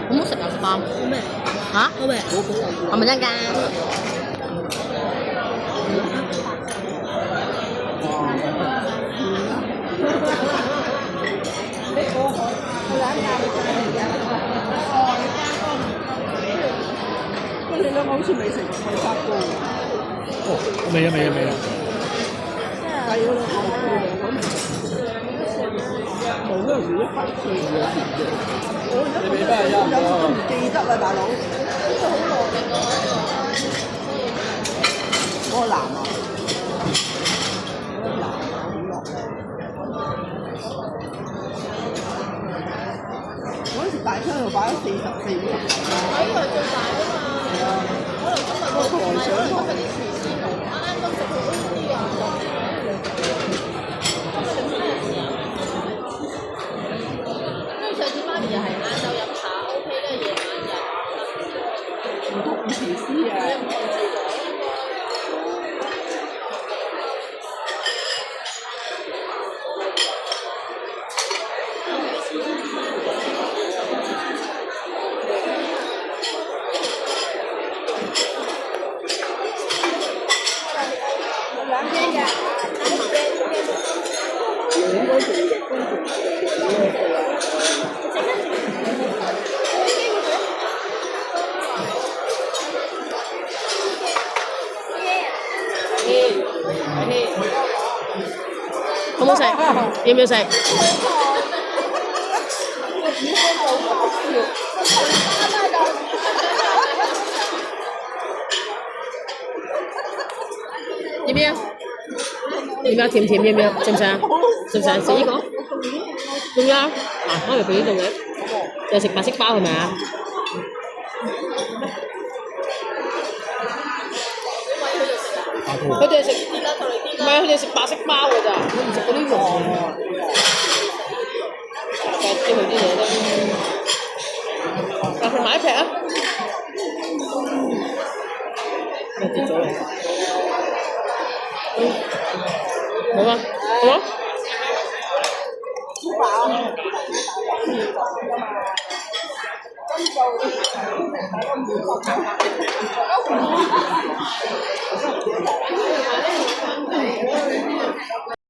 好唔好食啊？個包好味，嚇？好味，係咪真㗎？你兩個好似未食過沙煲喎。哦，未啊未啊未啊！細嗰兩個冇嗰陣時都快脆咗啲嘅。我而家覺得有都唔記得啦，大佬。呢個好耐嗰個男啊，嗰個男啊，好耐。嗰陣時大箱度擺咗44、50個。呢個係最大㗎嘛。係啊。可能今日我台長今日啲廚師同啱啱都食好啲啊。跟住上次媽咪又係晏晝飲茶 OK，跟住夜晚又唔同廚師啊！好唔好食？要唔要食？要唔要？要唔要甜甜？要唔要？食唔食啊？食唔食？食呢個？仲有啊？可以俾呢度嘅。又食白色包係咪啊？佢哋食唔係佢哋食白色包㗎咋，佢唔食嗰啲肉。夾啲佢啲嘢都，夾佢買一劈啊！跌咗嚟。好啊，好啊。好飽啊！真做。